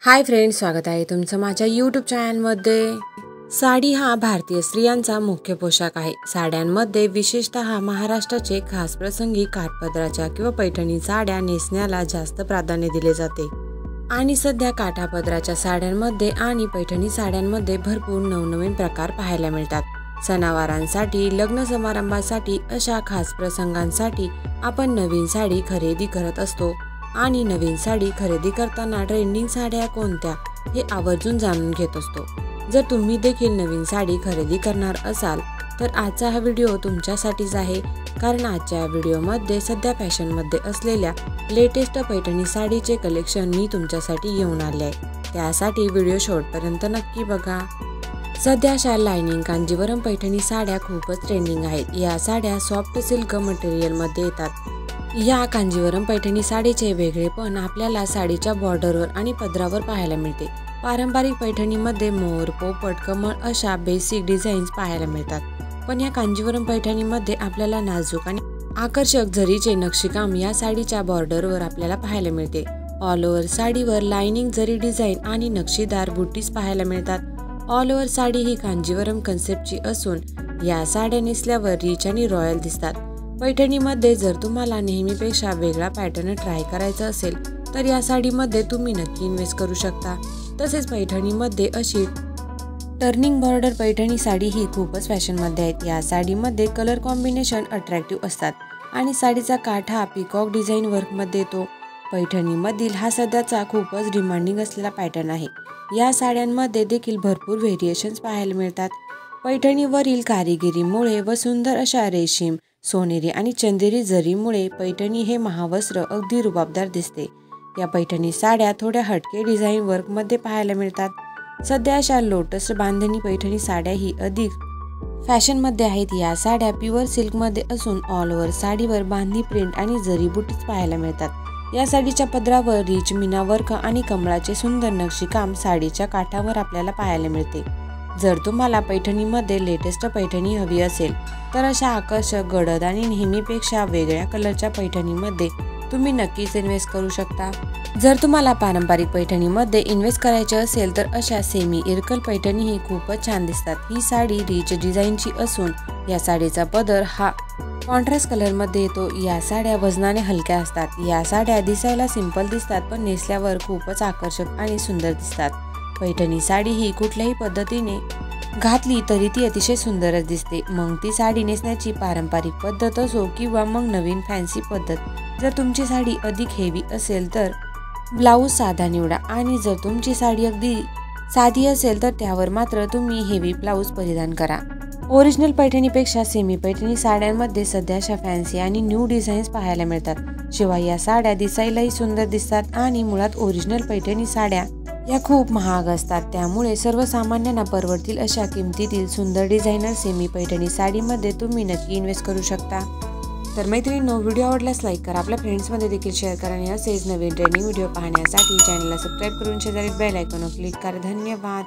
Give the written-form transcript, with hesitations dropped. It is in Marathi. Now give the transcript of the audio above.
हाय फ्रेंड्स, स्वागत आहे तुमचं माझ्या यूट्यूब चॅनलमध्ये। साडी हा भारतीय स्त्रियांचा मुख्य पोशाख आहे। साड्यांमध्ये विशेषतः महाराष्ट्राचे खास प्रसंगी काठापदराच्या किंवा पैठणी साड्या नेसण्याला जास्त प्राधान्य दिले जाते आणि सध्या काठापदराच्या साड्यांमध्ये आणि पैठणी साड्यांमध्ये भरपूर नवनवीन प्रकार पाहायला मिळतात। सणावारांसाठी, लग्न समारंभासाठी अशा खास प्रसंगांसाठी आपण नवीन साडी खरेदी करत असतो आणि नवीन साडी खरेदी करताना ट्रेंडिंग साड्या कोणत्या हे आवर्जून जाणून घेत असतो। जर तुम्ही देखील नवीन साडी खरेदी करणार असाल तर आजचा हा व्हिडिओ तुमच्यासाठीच आहे, कारण आजच्या व्हिडिओमध्ये सध्या फॅशनमध्ये असलेल्या लेटेस्ट पैठणी साडीचे कलेक्शन मी तुमच्यासाठी घेऊन आले आहे। त्यासाठी व्हिडिओ शेवटपर्यंत नक्की बघा। सध्या अशा लाइनिंग कांजीवरम पैठणी साड्या खूपच ट्रेंडिंग आहेत। या साड्या सॉफ्ट सिल्क मटेरियलमध्ये येतात। या कांजीवरम पैठणी साडीचे वेगळेपण आपल्याला साडीच्या बॉर्डरवर आणि पदरावर पाहायला मिळते। पारंपरिक पैठणीमध्ये मोर, पोपट, कमळ अशा बेसिक डिझाईन्स पाहायला मिळतात, पण या कांजीवरम पैठणीमध्ये आपल्याला नाजूक आणि आकर्षक जरीचे नक्षीकाम या साडीच्या बॉर्डरवर आपल्याला पाहायला मिळते। ऑल ओव्हर साडीवर लाइनिंग जरी डिझाईन आणि नक्षीदार बुट्टीज पाहायला मिळतात। ऑल ओव्हर साडी ही कांजीवरम कन्सेप्टची असून या साड्या नेसल्यावर रिच आणि रॉयल दिसतात। पैठणीमध्ये जर तुम्हाला नेहमीपेक्षा वेगळा पॅटर्न ट्राय करायचा असेल तर या साडीमध्ये तुम्ही नक्की इन्व्हेस्ट करू शकता। तसेच पैठणीमध्ये अशी टर्निंग बॉर्डर पैठणी साडी ही खूपच फॅशनमध्ये आहेत। या साडीमध्ये कलर कॉम्बिनेशन अट्रॅक्टिव्ह असतात आणि साडीचा काठ हा पिकॉक डिझाईन वर्कमध्ये येतो। पैठणीमधील हा सध्याचा खूपच डिमांडिंग असलेला पॅटर्न आहे। या साड्यांमध्ये देखील भरपूर व्हेरिएशन्स पाहायला मिळतात। पैठणीवरील कारिगिरीमुळे व सुंदर अशा रेशीम, सोनेरी आणि चंदेरी जरीमुळे पैठणी हे महावस्त्र अगदी रुबाबदार दिसते। या पैठणी साड्या थोड्या हटके डिझाईन वर्कमध्ये पाहायला मिळतात। सध्या अशा लोटस बांधणी पैठणी साड्या ही अधिक फॅशनमध्ये आहेत। या साड्या प्युअर सिल्कमध्ये असून ऑल ओव्हर साडीवर बांधणी प्रिंट आणि जरी बुटीज पाहायला मिळतात। या साडीच्या पदरावर रिच मीना वर्क आणि कमळाचे सुंदर नक्षीकाम साडीच्या काठावर आपल्याला पाहायला मिळते। जर तुम्हाला पैठणीमध्ये लेटेस्ट पैठणी हवी असेल तर अशा आकर्षक, गडद आणि नेहमीपेक्षा वेगळ्या कलरच्या पैठणीमध्ये तुम्ही नक्कीच इन्व्हेस्ट करू शकता। जर तुम्हाला पारंपरिक पैठणीमध्ये इन्व्हेस्ट करायचे असेल तर अशा सेमी इरकल पैठणी ही खूपच छान दिसतात। ही साडी रिच डिझाईनची असून या साडीचा पदर हा कॉन्ट्रास्ट कलरमध्ये येतो। या साड्या वजनाने हलक्या असतात। या साड्या दिसायला सिंपल दिसतात, पण नेसल्यावर खूपच आकर्षक आणि सुंदर दिसतात। पैठणी साडी ही कुठल्याही पद्धतीने घातली तरी ती अतिशय सुंदरच दिसते, मग ती साडी नेसण्याची पारंपरिक पद्धत असो किंवा मग नवीन फॅन्सी पद्धत। जर तुमची साडी अधिक हेवी असेल तर ब्लाऊज साधा निवडा आणि जर तुमची साडी अगदी साधी असेल तर त्यावर मात्र तुम्ही हेवी ब्लाऊज परिधान करा। ओरिजिनल पैठणीपेक्षा सेमी पैठणी साड्यांमध्ये सध्या अशा फॅन्सी आणि न्यू डिझाईन्स पाहायला मिळतात। शिवाय या साड्या दिसायलाही सुंदर दिसतात आणि मुळात ओरिजिनल पैठणी साड्या या खूप महाग असतात, त्यामुळे सर्वसामान्यांना परवडतील अशा किमतीतील सुंदर डिझायनर सेमी पैठणी साडीमध्ये तुम्ही नक्की इन्व्हेस्ट करू शकता। तर मैत्रिणींनो, व्हिडिओ आवडल्यास लाईक करा, आपल्या फ्रेंड्समध्ये देखील शेअर करा आणि असेच नवीन ट्रेंडिंग व्हिडिओ पाहण्यासाठी चॅनलला सबस्क्राईब करून शेजारी बेल आयकॉनवर क्लिक करा। धन्यवाद।